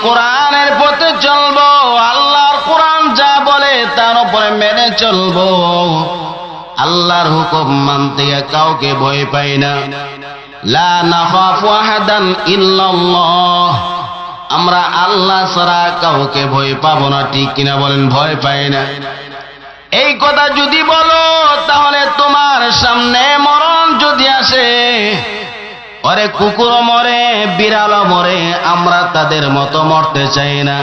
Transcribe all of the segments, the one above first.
কোরআনের পথে চলবো, আল্লাহর কোরআন যা বলে তার উপরে মেনে চলবো। আল্লাহর হুকুম মানতে কাউকে ভয় পাই না। লা নাখাফু আহাদান ইল্লাল্লাহ, আমরা আল্লাহ ছাড়া কাউকে ভয় পাবো না, ঠিক কিনা বলেন? ভয় পাই না। এই কথা যদি বলো তাহলে তোমার সামনে মরণ যদি আসে, ওরে কুকুর মরে, বিড়াল মরে, আমরা তাদের মতো মরতে চাই না।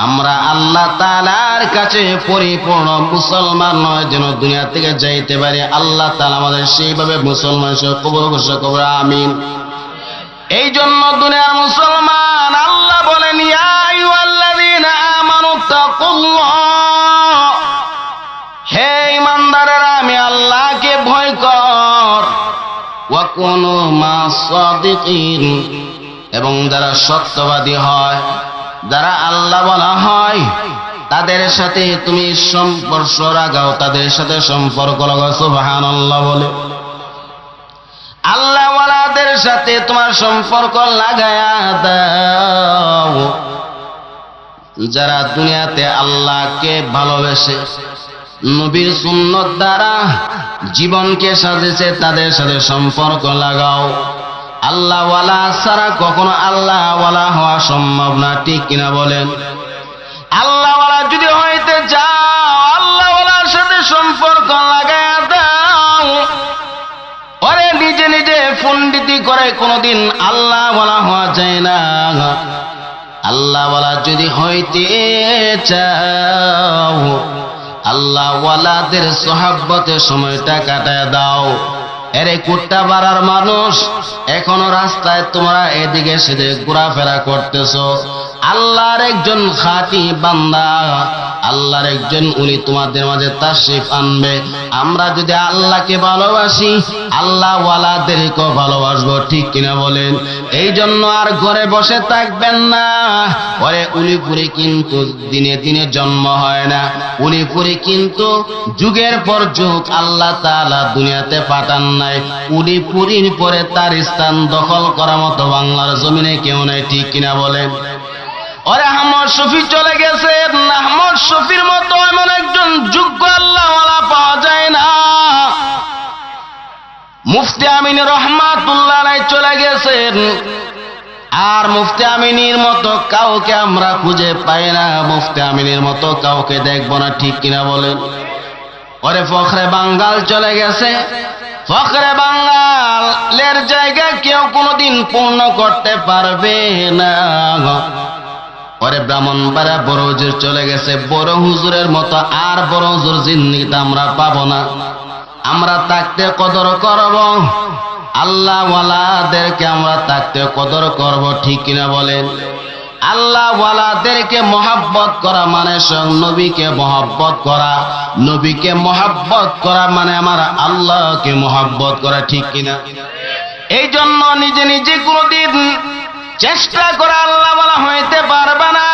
আমরা আল্লাহ তাআলার কাছে পরিপূর্ণ মুসলমান নয় যেন দুনিয়া থেকে যাইতে পারি। আল্লাহ তাআলা আমাদের সেইভাবে মুসলমান সহ কবুল করুন, আমিন। এই জন্য দুনিয়ার মুসলমান আল্লাহ বলেন, ইয়া আইয়ুহাল্লাযীনা আমানু তাকুল্লাহ, হে ঈমানদারেরা আমি আল্লাহকে ভয় কর। ওয়া কুনু মা'আস সাদিকিন, এবং যারা সত্যবাদী হয়, যারা আল্লাহ বলা হয় তাদের সাথে তুমি সম্পর্ক রাখাও, তাদের সাথে সম্পর্ক লাগাও। সুবহানাল্লাহ বলে আল্লাহ ওয়ালাদের সাথে তোমার সম্পর্ক লাগায়া দাও। যারা দুনিয়াতে আল্লাহকে ভালোবেসে নবীর সুন্নত দ্বারা জীবনকে সাজিয়েছে তাদের সাথে সম্পর্ক লাগাও। আল্লাহ ওয়ালা ছাড়া কখনো আল্লাহ ওয়ালা হওয়া সম্ভব না, ঠিক কিনা বলেন? আল্লাহ ওয়ালা যদি হইতে চাও আল্লাহ ওয়ালার সাথে সম্পর্ক লাগায়া দাও। ওরে নিজে নিজে পণ্ডিতি করে কোনোদিন আল্লাহ ওয়ালা হওয়া যায় না। আল্লাহ ওয়ালা যদি হইতে চাও আল্লাহ ওয়ালাদের সোহাব্বতে সময়টা কাটায় দাও। এরে কুট্টা পাড়ার মানুষ, এখনো রাস্তায় তোমরা এদিকে সেদিকে ঘোরাফেরা করতেছো। আল্লাহর একজন খাঁটি বান্দা, আল্লাহর একজন উনি তোমাদের মাঝে তাশরিফ আনবে। আমরা যদি আল্লাহকে ভালোবাসি আল্লাহ ওয়ালাদেরকেও ভালোবাসবো, ঠিক কিনা বলেন? এই জন্য আর ঘরে বসে থাকবেন না। ওরে উলিপুরি কিন্তু দিনে দিনে জন্ম হয় না, উলিপুরি কিন্তু যুগের পর যুগ আল্লাহ তাআলা দুনিয়াতে পাঠান নাই। উলিপুরির পরে তার স্থান দখল করার মতো বাংলার জমিনে কেউ নাই, ঠিক কিনা বলেন? ওরে আহমদ শফি চলে গেছে, আহমদ শফির মতো এমন একজন যোগ্য আল্লাহ ওয়ালা পাওয়া যায় না। মুফতি আমিন রহমাতুল্লাহ আলাইহি চলে গেছেন, আর মুফতি আমিনের মতো কাউকে আমরা খুঁজে পাই না, মুফতি আমিনের মতো কাউকে দেখবো না, ঠিক কিনা বলেন? ওরে ফখরে বাঙ্গাল চলে গেছে, ফখরে বাঙ্গালের জায়গা কেউ কোনোদিন পূর্ণ করতে পারবে না। ওরে ব্রাহ্মণবাড়া বড় হুজুর চলে গেছে, বড় হুজুরের মতো আর বড় হুজুর জিন্দেগিতে আমরা পাবো না। আমরা তাকতে কদর করব, আল্লাহ ওয়ালাদেরকে আমরা তাকতে কদর করব, ঠিক কিনা বলেন? আল্লাহ ওয়ালাদেরকে মহাব্বত করা মানে স্বয়ং নবীকে মহাব্বত করা, নবীকে মহাব্বত করা মানে আমার আল্লাহকে মহাব্বত করা, ঠিক কিনা? এই জন্য নিজে নিজে কোনোদিন চেষ্টা করে আল্লাহ ওয়ালা হইতে পারবে না।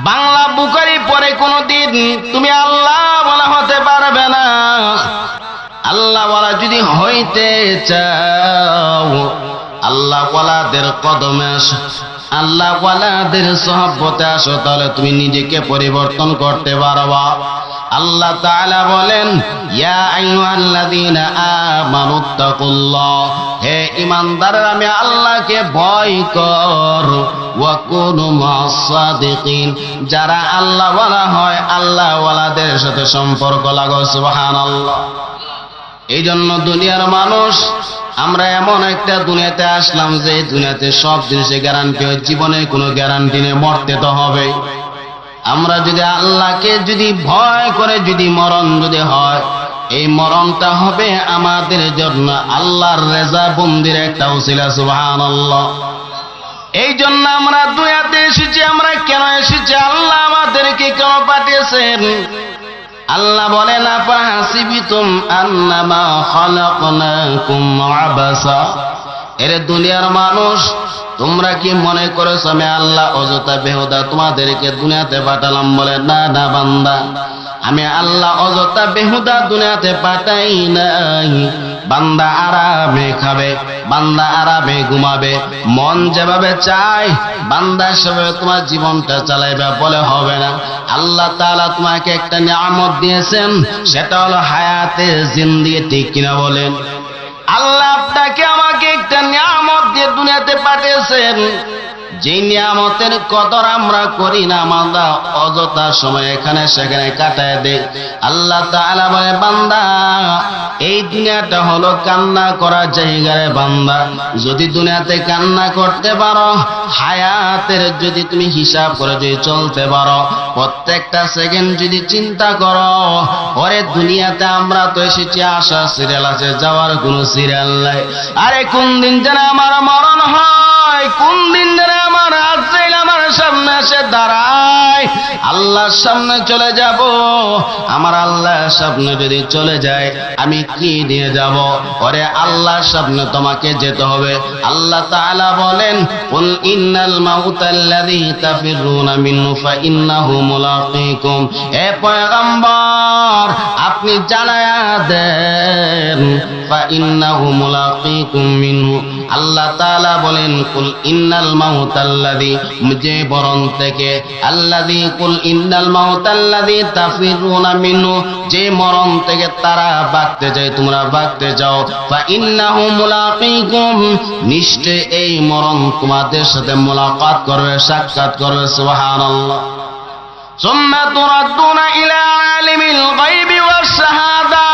বাংলা বুখারী পরে কোনোদিন তুমি আল্লাহ ওয়ালা হতে পারবে না। আল্লাহ ওয়ালা যদি হইতে চাও আল্লাহ ওয়ালাদের কদমে আসো, আল্লাহ ওয়ালাদের সোহবতে আসো, তাহলে তুমি নিজেকে পরিবর্তন করতে পারবা। আল্লাহ তাআলা বলেন, ইয়া আইয়ুহাল্লাযীনা আমানুত্তাকুল্লাহ, হে ঈমানদাররা আমি আল্লাহকে ভয় কর। ওয়া কুনু মা'আস সাদিকিন, যারা আল্লাহ ওয়ালা হয় আল্লাহ ওয়ালাদের সাথে সম্পর্ক লাগাও। সুবহানাল্লাহ। এই জন্য দুনিয়ার মানুষ আমরা এমন একটা দুনিয়াতে আসলাম যে দুনিয়াতে সব জিনিসের গ্যারান্টি হয়, জীবনের কোনো গ্যারান্টি নেই, মরতে তো হবে। আমরা যদি আল্লাহকে যদি ভয় করে যদি মরণ যদি হয়, এই মরণটা হবে আমাদের জন্য আল্লাহর রেজা বন্দির একটা উসিলা। সুবহানাল্লাহ। এই জন্য আমরা দুনিয়াতে এসেছি। আমরা কেন এসেছি? আল্লাহ আমাদেরকে কেন পাঠিয়েছেন? আল্লাহ বলেন, আফাহাসিবিতুম আন্নামা খালাকনাকুম আবাসা, এরে দুনিয়ার মানুষ তোমরা কি মনে করেছো আমি আল্লাহ অযথা বেহুদা তোমাদেরকে দুনিয়াতে পাঠালাম? বলে না না বান্দা, আমি আল্লাহ অযথা বেহুদা দুনিয়াতে পাঠাই নাই। বান্দা আরামে খাবে, বান্দা আরামে ঘুমাবে, মন যেভাবে চায় বান্দা সেভাবে তোমার জীবনটা চালাইবে বলে হবে না। আল্লাহ তাআলা তোমাকে একটা নিয়ামত দিয়েছেন, সেটা হলো হায়াতে জিন্দেগি, ঠিক কিনা বলেন? আল্লাহ আপনাকে আমাকে একটা নিয়ামত দিয়ে দুনিয়াতে পাঠিয়েছেন, যে নিয়ামতের কদর আমরা করি না, আমরা অযথা সময় এখানে সেখানে কাটায় দেই। আল্লাহ তাআলা বলে, বান্দা এই দুনিয়াটা হলো কান্না করার জায়গা রে বান্দা। যদি দুনিয়াতে কান্না করতে পারো, হায়াতের যদি তুমি হিসাব করে যদি চলতে পারো, প্রত্যেকটা সেকেন্ড যদি চিন্তা করো, ওরে দুনিয়াতে আমরা তো এসেছি আসার সিরিয়াল আছে, যাওয়ার কোনো সিরিয়াল নাই। আরে কোন দিন যেন আমার মরণ হয়, কোন দিন যেন আমার আজরাইল আমার সামনে এসে দাঁড়ায়, আল্লাহর সামনে চলে যাব। আমার আল্লাহর সামনে যদি চলে যায়, আমি কি নিয়ে যাব? ওরে আল্লাহর সামনে তোমাকে যেতে হবে। আল্লাহ তাআলা বলেন, কুল ইন্নাল মাউতাল্লাযী তাফিরুনা মিনহু ফাইন্নাহু মুলাকীকুম। হে পয়গম্বর, আপনি জানায়া দেন, ফাইন্নাহু মুলাকীকুম মিনহু। আল্লাহ তাআলা বলেন, কুল ইন্নাল মাউতাল্লাযী, যে মরণ থেকে, আল্লাযী, কুল ইন্নাল মাউতাল্লাযী তাফিরুনা মিনহু, যে মরণ থেকে তারা ভাগতে যায়, তোমরা ভাগতে যাও, ফাইন্নাহু মুলাকীকুম, নিশ্চয় এই মরণ তোমাদের সাথে মুলাকাত করবে, সাক্ষাৎ করবে। সুবহানাল্লাহ। সুম্মা তুরাদ্দুনা ইলা আলিমিল গায়বি ওয়াস শাহাদা,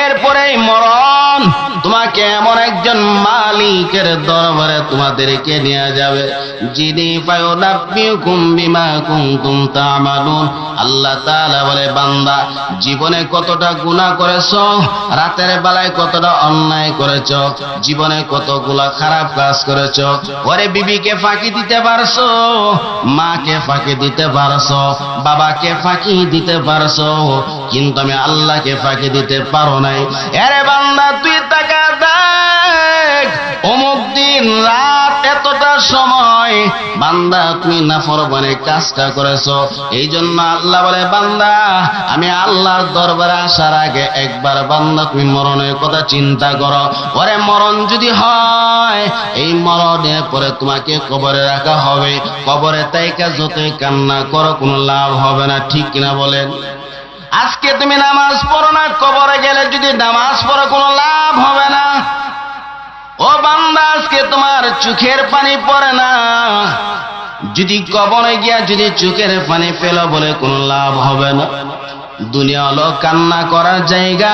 এরপরে মরণ তোমাকে এমন একজন মালিকের দরবারে তোমাদেরকে নিয়ে যাবে, যিনি ফায়ুনাব্বিউকুম বিমা কুনতুম তা'মালুন। আল্লাহ তাআলা বলে, বান্দা জীবনে কতটা গুনাহ করেছো, রাতের বেলায় কতটা অন্যায় করেছো, জীবনে কতগুলা খারাপ কাজ করেছো। ওরে বিবিকে ফাঁকি দিতে পারছো, মাকে ফাঁকি দিতে পারছো, বাবাকে ফাঁকি দিতে পারছো, কিন্তু আমি আল্লাহকে ফাঁকি দিতে পারো নাই। আরে বান্দা তুই তাকা দেখ, অমুক দিন রাত এতটা সময় বান্দা তুমি নাফরমানে কাজটা করেছো। এই জন্য আল্লাহ বলে, বান্দা আমি আল্লাহর দরবারে আসার আগে একবার বান্দা তুমি মরণের কথা চিন্তা করো। ওরে মরণ যদি হয়, এই মরণের পরে তোমাকে কবরে রাখা হবে, কবরে তাইকা যতই কান্না করো কোনো লাভ হবে না, ঠিক কিনা বলেন? আজকে তুমি নামাজ পড়ো না, কবরে গেলে যদি নামাজ পড়ো কোনো লাভ হবে না। ও বান্দা, আজকে তোমার চোখের পানি পড়ে না, যদি কবরে গিয়া যদি চোখের পানি ফেলো বলে কোনো লাভ হবে না। দুনিয়া হলো কান্না করার জায়গা।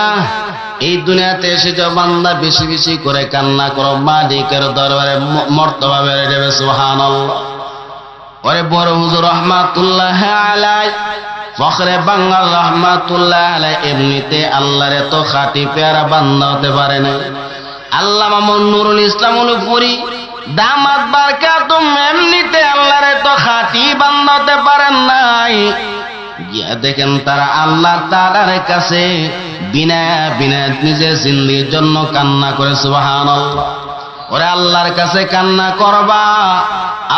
এই দুনিয়াতে এসে যে বান্দা বেশি বেশি করে কান্না করো, মালিকের দরবারে মর্তবা বেড়ে যাবে। সুবহানাল্লাহ। ওরে বড় হুজুর রহমাতুল্লাহ আলাইহি, ফখরে বাঙ্গাল রহমাতুল্লাহ আলাইহি, এমনিতে আল্লাহর এত খাঁটি পেয়ারা বান্দা হতে পারে না। আল্লামা নুরুল ইসলাম উলুপুরি দামাত বারকাতুম এমনিতে আল্লাহর এত খাঁটি বান্দা হতে পারেন নাই। গিয়া দেখেন তারা আল্লাহ তাআলার কাছে বিনা বিনা নিজের জিন্দেগির জন্য কান্না করে। সুবহানাল্লাহ। ওরে আল্লাহর কাছে কান্না করবা,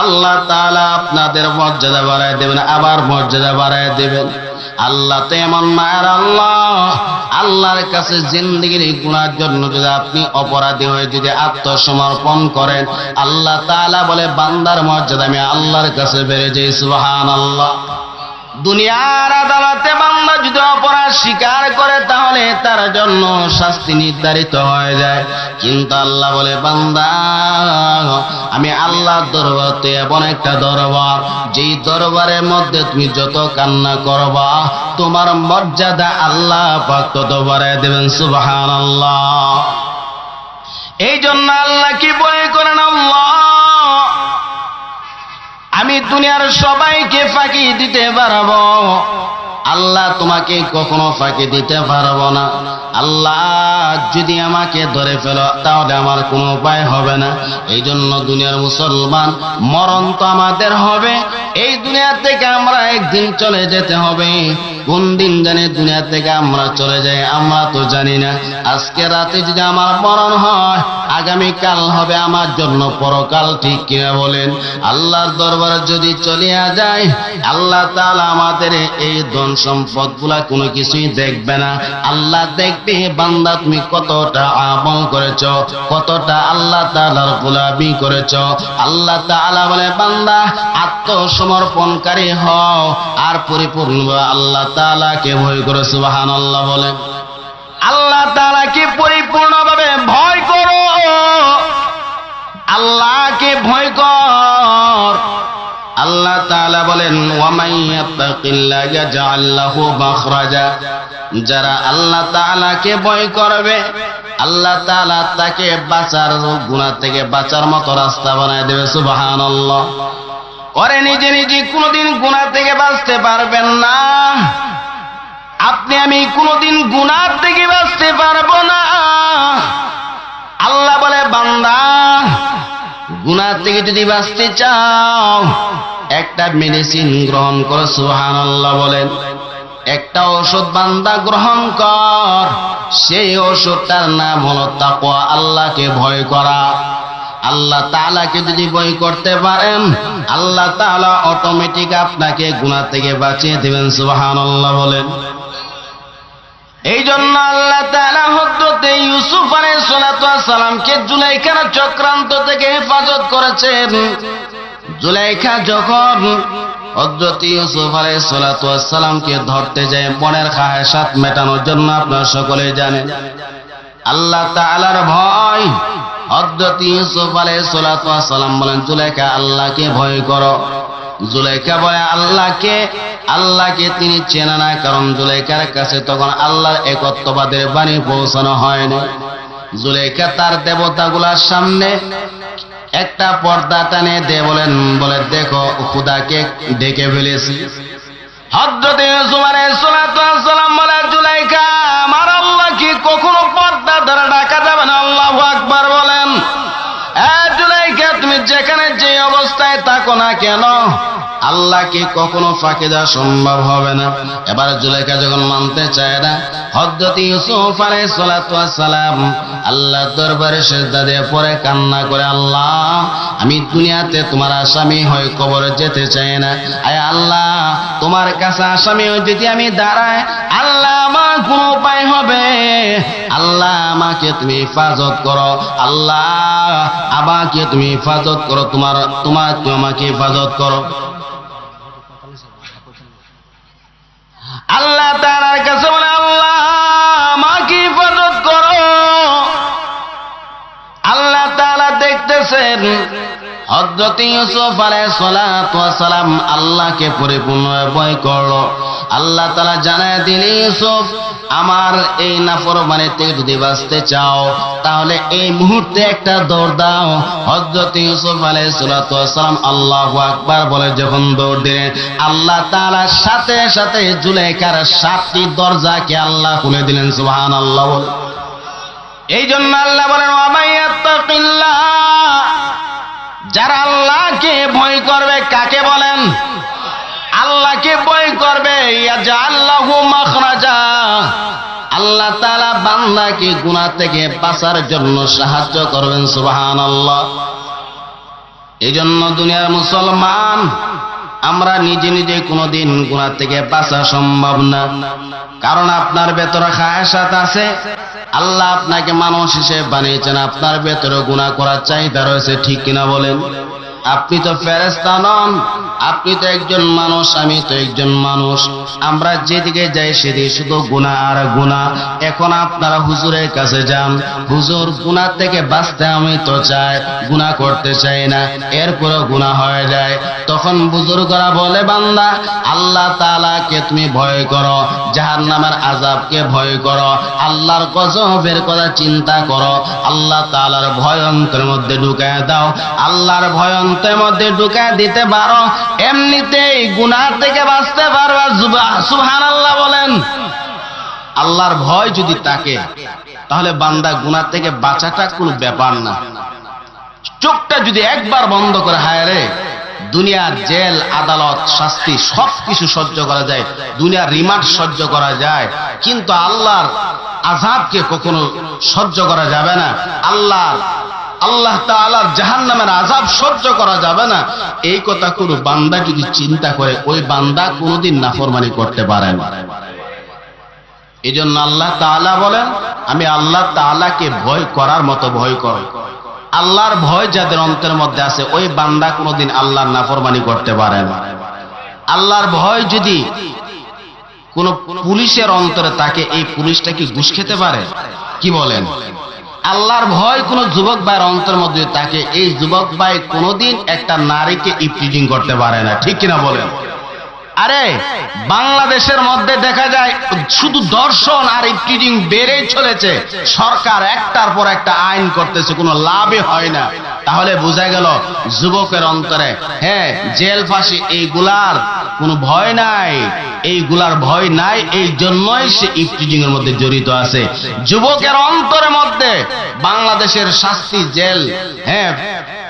আল্লাহ তাআলা আপনাদের মর্যাদা বাড়ায় দেবেন, আবার মর্যাদা বাড়ায় দেবেন। আল্লাহ তো এমন মায়ের আল্লাহ, আল্লাহর কাছে জিন্দেগির গুনার জন্য যদি আপনি অপরাধী হয়ে যদি আত্মসমর্পণ করেন, আল্লাহ তাআলা বলে বান্দার মর্যাদা আমি আল্লাহর কাছে বেড়ে যাই। সুবহানাল্লাহ। দুনিয়ার আদালতে বান্দা যদি অপরাধ স্বীকার করে, তাহলে তার জন্য শাস্তি নির্ধারিত হয়ে যায়। কিন্তু আল্লাহ বলে, বান্দা আমি আল্লাহর দরবারতে এমন একটা দরবার, যেই দরবারের মধ্যে তুমি যত কান্না করবা তোমার মর্যাদা আল্লাহ পাক তত বাড়ায় দেবেন। সুবহানাল্লাহ। এই জন্য আল্লাহ কি বলে করেন, আল্লাহ আমি দুনিয়ার সবাইকে ফাঁকি দিতে পারবো, আল্লাহ তোমাকে কখনো ফাঁকি দিতে পারবো না। আল্লাহ যদি আমাকে ধরে ফেলো তাহলে আমার কোনো উপায় হবে না। এই জন্য দুনিয়ার মুসলমান, মরণ তো আমাদের হবে, এই দুনিয়া থেকে আমরা একদিন চলে যেতে হবে। কোন দিন জানি দুনিয়া থেকে আমরা চলে যাই আমরা তো জানি না। আজকে রাতে যদি আমার মরণ হয় আগামী কাল হবে আমার জন্য পরকাল, ঠিক কিনা বলেন? আল্লাহর দরবারে যদি চলিয়া যায় আল্লাহ তাআলা আমাদের এই ধন সম্পদ গুলা কোনো কিছুই দেখবে না। আল্লাহ দেখবে বান্দা তুমি কতটা আমল করেছো, কতটা আল্লাহ তাআলার গোলামি করেছো। আল্লাহ তাআলা বলে বান্দা আত্মসমর্পণকারী হও আর পরিপূর্ণভাবে আল্লাহ তাআলাকে ভয় করো। সুবহানাল্লাহ বলে। আল্লাহ তাআলাকে পরিপূর্ণভাবে ভয় করো, আল্লাহকে ভয় কর। আল্লাহ তাআলা বলেন ওয়া মান ইয়াত্তাকিল্লাহ ইয়াজআল লাহু মাখরাজা, যারা আল্লাহ তাআলাকে ভয় করবে আল্লাহ তাআলা তাকে বাঁচার, গুনাহ থেকে বাঁচার মতো রাস্তা বানায় দেবে। সুবহানাল্লাহ। ওরে নিজে নিজে কোনোদিন গুনাহ থেকে বাঁচতে পারবেন না, আপনি আমি কোনোদিন গুনাহ থেকে বাঁচতে পারবো না। আল্লাহ বলে বান্দা গুনাহ থেকে যদি বাঁচতে চাও একটা মেডিসিন গ্রহণ করো। সুবহানাল্লাহ বলেন। একটা ওষুধ বান্দা গ্রহণ কর, সেই ওষুধটার নাম হলো তাকওয়া, আল্লাহকে ভয় করা। আল্লাহ তাআলাকে যদি ভয় করতে পারেন আল্লাহ তাআলা অটোমেটিক আপনাকে গুনাহ থেকে বাঁচিয়ে দিবেন। সুবহানাল্লাহ বলেন। এই জন্য আল্লাহ তাআলা হযরত ইউসুফ আলাইহিস সালাতু ওয়াস সালামকে জুলাইখার চক্রান্ত থেকে হেফাজত করেছেন। জুলাইখা যখন হযরত ইউসুফ আলাইহিস সালাতু ওয়াস সালামকে ধরতে যায় মনের খায়েশাত মেটানোর জন্য, আপনারা সকলেই জানেন আল্লাহ তাআলার ভয়। হযরত ইউসুফ আলাইহিস সালাতু ওয়াস সালাম বলেন জুলাইখা আল্লাহকে ভয় করো। জুলাইখা বলে আল্লাহকে তিনি চেনে না, কারণ জুলাইখার কাছে তখন আল্লাহর একত্ববাদের বাণী পৌঁছানো হয়নি। জুলাইখা তার দেবতাগুলার সামনে একটা পর্দা টানে দিয়ে বলে দেখো খুদাকে ডেকে ফেলেছি। হযরত ইউসুফ আলাইহিস সালাতু ওয়াস সালাম বলে জুলাইখা আমার আল্লাহকে কখনো পর্দা দ্বারা ঢাকা যাবে না। আল্লাহু আকবার বলেন। জুলাইখা তুমি যেখানে যে অবস্থায় থাকো না কেন আল্লাহকে কখনো ফাঁকি দেওয়া সম্ভব হবে না। এবার জুলাইখা যখন মানতে চায় না হযরত ইউসুফ আলাইহিস সালাতু ওয়াস সালাম আল্লাহর দরবারে সিজদা দিয়ে পড়ে কান্না করে আল্লাহ আমি দুনিয়াতে তোমার আসামি হয়ে কবরে যেতে চাই না। আয় আল্লাহ তোমার কাছে আসামি হয়ে যদি আমি দাঁড়াই আল্লাহ আমার কোনো উপায় হবে, আল্লাহ আমাকে তুমি হেফাজত করো, আল্লাহ আমাকে তুমি হেফাজত করো, তোমার আমাকে হেফাজত করো। আল্লাহ তাআলার কাছে বলে আল্লাহ আমাকে হেফাজত করো। আল্লাহ তাআলা দেখতেছেন হযরত ইউসুফ আলাইহিস সালাতু ওয়াস সালাম আল্লাহকে পরিপূর্ণভাবে ভয় করলো। আল্লাহ তাআলা জানায় দিলেন ইউসুফ আমার এই নাফরমানি থেকে যদি বাঁচতে চাও তাহলে এই মুহূর্তে একটা দৌড় দাও। হযরত ইউসুফ আলাইহিস সালাতু ওয়াস সালাম আল্লাহু আকবার বলে যখন দৌড় দিলেন আল্লাহ তাআলা সাথে সাথে জুলাইখার 7টি দরজাকে আল্লাহ খুলে দিলেন। সুবহানাল্লাহ। এই জন্য আল্লাহ বলেন ওয়া মাইয়াত্তাকিল্লাহ, যারা আল্লাহকে ভয় করবে, কাকে বলেন? আল্লাহকে ভয় করবে, ইয়াজআল লাহু মাখরাজা, আল্লাহ তাআলা বান্দাকে গুনাহ থেকে বাঁচার জন্য সাহায্য করবেন। সুবহানাল্লাহ। এই জন্য দুনিয়ার মুসলমান আমরা নিজে নিজে কোনোদিন গুনাহ থেকে বাঁচা সম্ভব না, কারণ আপনার ভেতরে খায়েশাত আছে। আল্লাহ আপনাকে মানুষ হিসেবে বানিয়েছেন, আপনার ভেতরে গুনাহ করার চাহিদা রয়েছে, ঠিক কিনা বলেন? আপনি তো ফেরেশতা নন, আপনি তো একজন মানুষ, আমি তো একজন মানুষ। আমরা যেদিকে যাই সেদিকে শুধু গুনাহ আর গুনাহ। এখন আপনারা হুজুরের কাছে যান, হুজুর গুনাহ থেকে বাঁচতে আমি তো চাই, গুনাহ করতে চাই না, এরপরও গুনাহ হয়ে যায়। তখন বুজুর্গরা বলে বান্দা আল্লাহ তাআলাকে তুমি ভয় করো, জাহান্নামের আযাবকে ভয় করো, আল্লাহর গজবের কথা চিন্তা করো, আল্লাহ তাআলার ভয় অন্তরের মধ্যে ঢুকায় দাও। আল্লাহর ভয় অন্তরের মধ্যে ঢুকায় দিতে পারো, এমনিতেই গুনাহ থেকে বাঁচতে পারবা। সুবহানাল্লাহ বলেন। আল্লাহর ভয় যদি থাকে তাহলে বান্দা গুনাহ থেকে বাঁচাটা কোনো ব্যাপার না। চোখটা যদি একবার বন্ধ করে হায় রে দুনিয়ার জেল আদালত শাস্তি সবকিছু সহ্য করা যায়, দুনিয়ার রিমান্ড সহ্য করা যায়, কিন্তু আল্লাহর আযাবকে কখনো সহ্য করা যাবে না। আল্লাহ তাআলার জাহান্নামের আযাব সহ্য করা যাবে না। এই কথা কোনো বান্দা যদি চিন্তা করে, ওই বান্দা কোনোদিন নাফরমানি করতে পারে না। এই জন্য আল্লাহ তাআলা বলেন, আমি আল্লাহ তাআলাকে ভয় করার মতো ভয় করো। আল্লাহর ভয় যাদের অন্তরের মধ্যে আছে, ওই বান্দা কোনোদিন আল্লাহর নাফরমানি করতে পারে না। আল্লাহর ভয় যদি কোন পুলিশের অন্তরে থাকে, এই পুলিশটা কি ঘুষ খেতে পারে? কি বলেন? আল্লাহর ভয় কোন যুবক ভাইয়ের অন্তরের মধ্যে থাকে, এই যুবক ভাই কোনোদিন একটা নারীকে ইফটিজিং করতে পারে না। ঠিক কিনা বলেন? আরে বাংলাদেশের মধ্যে দেখা যায় শুধু ধর্ষণ আর ইফটিজিং বেড়েই চলেছে। সরকার একটার পর একটা আইন করতেছে, কোনো লাভই হয় না। তাহলে বোঝা গেল যুবকের অন্তরে জেল ফাঁসি এইগুলার কোনো ভয় নাই, এইগুলার ভয় নাই। এই জন্যই সে ইফটিজিং এর মধ্যে জড়িত আছে। যুবকের অন্তরের মধ্যে বাংলাদেশের শাস্তি, জেল,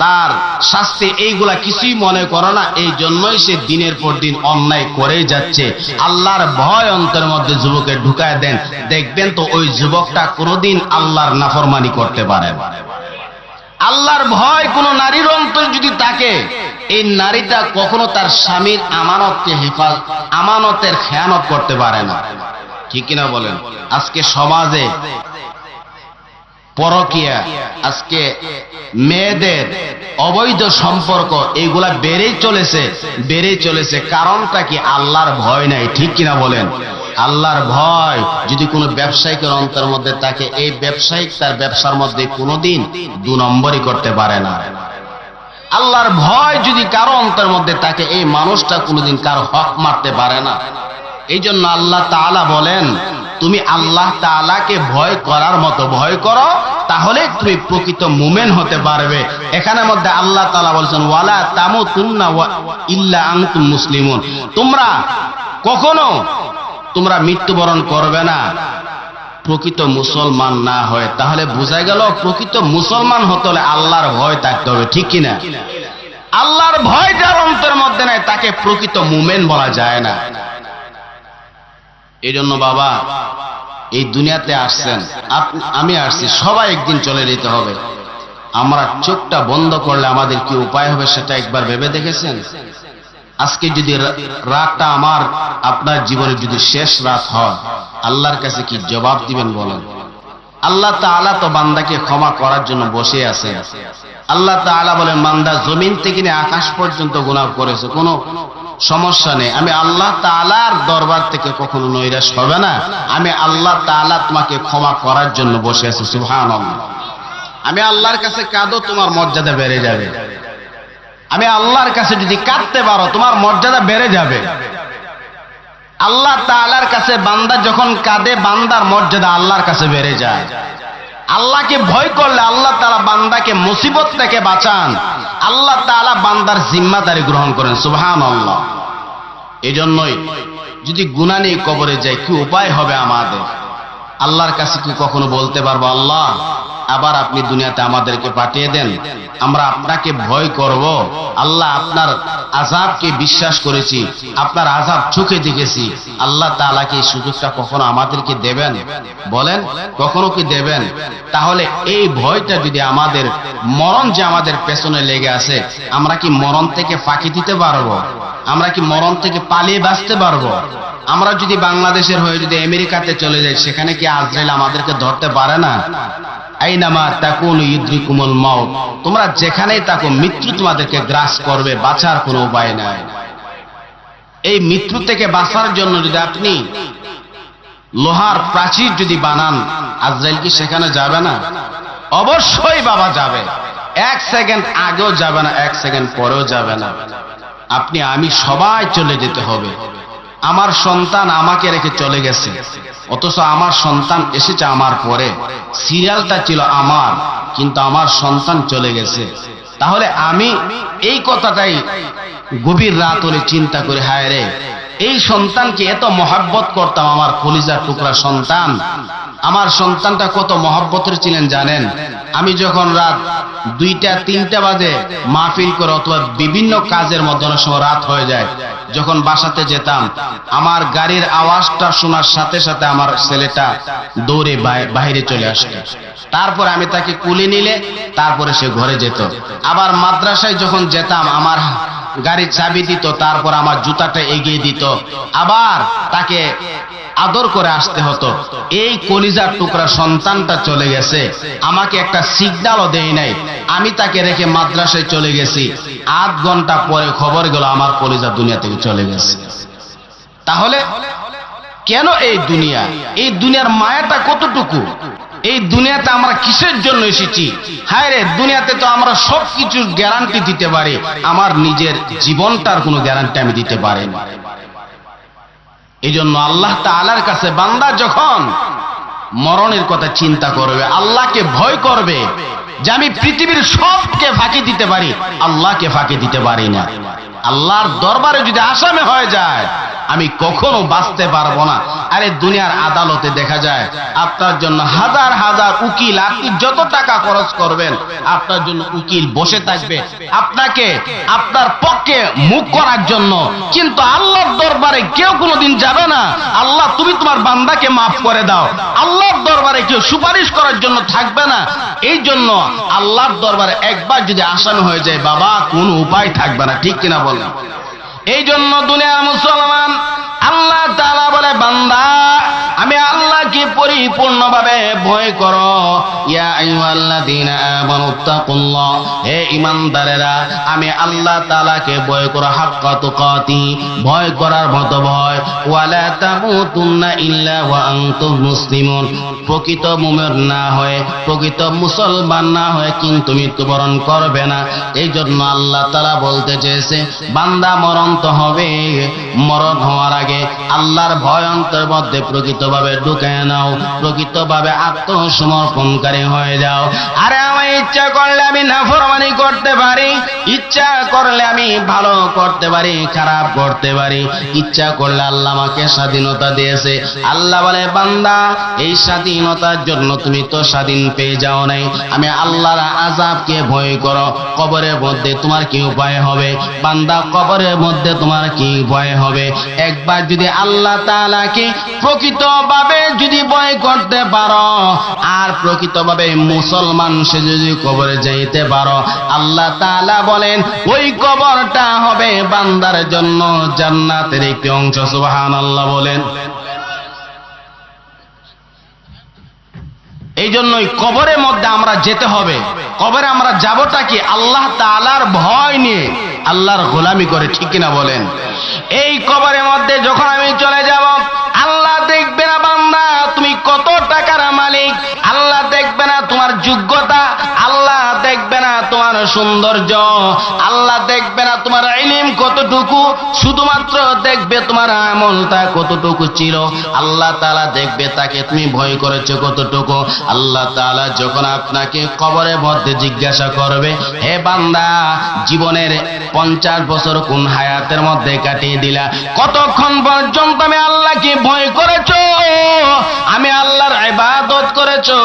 তার শাস্তি, এইগুলা কিছুই মনে করে না। এই জন্যই সে দিনের পর দিন অন্যায় করে যাচ্ছে। আল্লাহর ভয় অন্তরের মধ্যে যুবকের ঢুকায় দেন, দেখবেন তো ওই যুবকটা কোনোদিন আল্লাহর নাফরমানি করতে পারে না। আল্লাহর ভয় কোন নারীর অন্তরে যদি থাকে, এই নারীটা কখনো তার স্বামীর আমানতের খেয়ানত করতে পারে না। ঠিক কিনা বলেন? আজকে সমাজে পরকীয়া, আজকে মেয়েদের অবৈধ সম্পর্ক, এইগুলা বেড়েই চলেছে। কারণটা কি? আল্লাহর ভয় নাই। ঠিক কিনা বলেন? আল্লাহর ভয় যদি কোনো ব্যবসায়িকের অন্তরের মধ্যে থাকে, এই ব্যবসায়িক তার ব্যবসার মধ্যে কোনোদিন 2 নম্বরই করতে পারে না। আল্লাহর ভয় যদি কারো অন্তরের মধ্যে থাকে, এই মানুষটা কোনোদিন কারো হক মারতে পারে না। এই জন্য আল্লাহ তাআলা বলেন, তুমি আল্লাহ তাআলাকে ভয় করার মতো ভয় করো, তাহলে তুমি প্রকৃত মুমিন হতে পারবে। এখানের মধ্যে আল্লাহ তাআলা বলেছেন, ওয়ালা তামুতুন্না ইল্লা আনতুম মুসলিমুন, তোমরা মৃত্যুবরণ করবে না প্রকৃত মুসলমান না হয়। তাহলে বোঝা গেল প্রকৃত মুসলমান হতে হলে আল্লাহর ভয় থাকতে হবে। ঠিক কিনা? আল্লাহর ভয় যার অন্তরের মধ্যে নাই, তাকে প্রকৃত মুমিন বলা যায় না। এই জন্য বাবা, এই দুনিয়াতে আসছেন, আমি আসছি, সবাই একদিন চলে যেতে হবে। আমরা চোখটা বন্ধ করলে আমাদের কি উপায় হবে সেটা একবার ভেবে দেখেছেন? আজকে যদি রাতটা আপনার জীবনে যদি শেষ রাত হয়, আল্লাহর কাছে কি জবাব দিবেন বলেন? আল্লাহ তাআলা তো বান্দাকে ক্ষমা করার জন্য বসে আছেন। আল্লাহ তাআলা বলেন, বান্দা জমিন থেকে নিয়ে আকাশ পর্যন্ত গুনাহ করেছে, কোনো সমস্যা নেই, আমি আল্লাহ তাআলার দরবার থেকে কখনো নৈরাশ হবে না। আমি আল্লাহ তাআলা তোমাকে ক্ষমা করার জন্য বসে আছি। সুবহানাল্লাহ। আমি আল্লাহর কাছে কাঁদো, তোমার মর্যাদা বেড়ে যাবে। আমি আল্লাহর কাছে যদি কাঁদতে পারো, তোমার মর্যাদা বেড়ে যাবে। আল্লাহ তাআলার কাছে বান্দা যখন কাঁদে, বান্দার মর্যাদা আল্লাহর কাছে বেড়ে যায়। আল্লাহকে ভয় করলে আল্লাহ তাআলা বান্দাকে মুসিবত থেকে বাঁচান। আল্লাহ তাআলা বান্দার জিম্মাদারি গ্রহণ করেন। সুবহানাল্লাহ। এই জন্যই যদি গুনাহ নিয়ে কবরে যাই, কি উপায় হবে আমাদের? আল্লাহর কাছে কি কখনো বলতে পারবো, আল্লাহ আবার আপনি দুনিয়াতে আমাদেরকে পাঠিয়ে দেন, আমরা আপনাকে ভয় করব। আল্লাহ আপনার আযাবকে বিশ্বাস করেছি, আপনার আযাব চোখে দেখেছি। আল্লাহ তাআলা কি সুযোগটা কখনো আমাদেরকে দেবেন? বলেন, কখনো কি দেবেন? তাহলে এই ভয়টা যদি আমাদের, মরণ যে আমাদের পেছনে লেগে আছে, আমরা কি মরণ থেকে ফাঁকি দিতে পারবো? আমরা কি মরণ থেকে পালিয়ে বাঁচতে পারবো? আমরা যদি বাংলাদেশের হয়ে যদি আমেরিকাতে চলে যাই, সেখানে কি আজরাইল আমাদেরকে ধরতে পারে না? আইনামা তাকুনু ইউদরিকুমুল মাউত, তোমরা যেখানেই থাকো মৃত্যু তোমাদেরকে গ্রাস করবে, বাঁচার কোনো উপায় নাই। এই মৃত্যু থেকে বাঁচার জন্য যদি আপনি লোহার প্রাচীর যদি বানান, আজরাইল কি সেখানে যাবে না? অবশ্যই বাবা যাবে। 1 সেকেন্ড আগেও যাবে না, 1 সেকেন্ড পরেও যাবে না। আপনি আমি সবাই চলে যেতে হবে। আমার সন্তান আমাকে রেখে চলে গেছে, অথচ আমার সন্তান এসেছে আমার পরে। সিরিয়ালটা ছিল আমার, কিন্তু আমার সন্তান চলে গেছে। তাহলে আমি এই কথাটাই গভীর রাত হলে চিন্তা করি, হায় রে, এই সন্তানকে এত মহব্বত করতাম, আমার কলিজার টুকরা সন্তান। আমার সন্তানটা কত মহব্বতের ছিলেন জানেন? আমি যখন রাত 2টা-3টা বাজে মাহফিল করে অথবা বিভিন্ন কাজের মধ্যে অনেক সময় রাত হয়ে যায়, যখন বাসাতে যেতাম, আমার গাড়ির আওয়াজটা শোনার সাথে সাথে আমার ছেলেটা দৌড়ে বাইরে চলে আসতো। তারপরে আমি তাকে কুলে নিলে তারপরে সে ঘরে যেত। আবার মাদ্রাসায় যখন যেতাম, আমার গাড়ির চাবি দিত, তারপর আমার জুতাটা এগিয়ে দিত, আবার তাকে আদর করে আসতে হতো। এই কলিজার টুকরা সন্তানটা চলে গেছে, আমাকে একটা সিগন্যালও দেয় নাই, আমি তাকে রেখে মাদ্রাসায় চলে গেছি। 8 ঘন্টা পরে খবর গেল আমার কলিজা দুনিয়া থেকে চলে গেছে। তাহলে কেন এই দুনিয়া? এই দুনিয়ার মায়াটা কতটুকু? এই দুনিয়াতে আমরা কিসের জন্য এসেছি? হায় রে, দুনিয়াতে তো আমরা সবকিছুর গ্যারান্টি দিতে পারি, আমার নিজের জীবনটার কোনো গ্যারান্টি আমি দিতে পারি না। এই জন্য আল্লাহ তাআলার কাছে বান্দা যখন মরণের কথা চিন্তা করবে, আল্লাহকে ভয় করবে যে আমি পৃথিবীর সবকে ফাঁকি দিতে পারি, আল্লাহকে ফাঁকি দিতে পারি না। আল্লাহর দরবারে যদি আসামি হয়ে যায়, আমি কখনো বাঁচতে পারবো না। আরে দুনিয়ার আদালতে দেখা যায় আপনার জন্য হাজার হাজার উকিল, আপনি যত টাকা খরচ করবেন আপনার জন্য উকিল বসে থাকবে আপনাকে আপনার পক্ষে মুখ করার জন্য, কিন্তু আল্লাহর দরবারে কেউ কোনোদিন যাবে না। আল্লাহ তুমি তোমার বান্দাকে মাফ করে দাও, আল্লাহর দরবারে কেউ সুপারিশ করার জন্য থাকবে না। এই জন্য আল্লাহর দরবারে একবার যদি আসামি হয়ে যায় বাবা, কোনো উপায় থাকবে না, ঠিক কিনা বলেন? এই জন্য দুনিয়ার মুসলমান, আল্লাহ তাআলা বলে বান্দা আমি আল্লাহকে পরিপূর্ণভাবে ভয় করো। ইয়া আইয়ুহাল্লাযীনা আমানুত্তাকুল্লাহ, হে ঈমানদারেরা আমি আল্লাহ তাআলাকে ভয় করো, হাক্কা তুকাতি, ভয় করার মতো ভয়। ওয়ালা তামুতুন্না ইল্লা ওয়া আনতুম মুসলিমুন, প্রকৃত মুমিন না হয়ে, প্রকৃত মুসলমান না হয়ে কিন্তু মৃত্যুবরণ করবে না। এই জন্য আল্লাহ তাআলা বলতে চেয়েছে বান্দা মরণ তো হবে, মরণ হওয়ার আগে আল্লাহর ভয় অন্তরের মধ্যে প্রকৃতভাবে ঢুকায় নাও, প্রকৃতভাবে আত্মসমর্পণকারী হয়ে যাও। আরে আমি ইচ্ছা করলে আমি নাফরমানি করতে পারি, ইচ্ছা করলে আমি ভালো করতে পারি, খারাপ করতে পারি, ইচ্ছা করলে আল্লাহ আমাকে স্বাধীনতা দিয়েছে। আল্লাহ বলে বান্দা এই স্বাধীনতার জন্য তুমি তো স্বাধীন পেয়ে যাও নাই, আমি আল্লাহর আযাবকে ভয় করো। কবরের মধ্যে তোমার কি উপায় হবে বান্দা? কবরের মধ্যে তোমার কি ভয় হবে? একবার যদি আল্লাহ তাআলাকে প্রকৃতভাবে যদি ভয় করতে পারো, আর প্রকৃতভাবে মুসলমান সে যদি কবরে যাইতে পারো, আল্লাহ তাআলা বলেন ওই কবরটা হবে বান্দার জন্য জান্নাতের একটি অংশ। সুবহানাল্লাহ বলেন। এই জন্যই কবরের মধ্যে আমরা যেতে হবে। কবরে আমরা যাবোটা কি? আল্লাহ তাআলার ভয় নিয়ে, আল্লাহর গোলামি করে, ঠিক কিনা বলেন? এই কবরের মধ্যে যখন আমি চলে যাব, আল্লাহ দেখবে না বান্দা তুমি কত টাকার মালিক, আল্লাহ দেখবে না তোমার যোগ্যতা, আল্লাহ দেখবে না তোমার সৌন্দর্য, আল্লাহ দেখবে না তোমার ইলম কতটুকু, শুধুমাত্র দেখবে তোমার আমলটা কতটুকু ছিল। আল্লাহ তাআলা দেখবে তাকে তুমি ভয় করেছো কতটুকু। আল্লাহ তাআলা যখন আপনাকে কবরের মধ্যে জিজ্ঞাসা করবে, হে বান্দা জীবনের 50 বছর কোন হায়াতের মধ্যে কাটিয়ে দিলা, কতক্ষণ পর্যন্ত আমি আল্লাহকে ভয় করেছো, আমি আল্লাহর ইবাদত করেছো?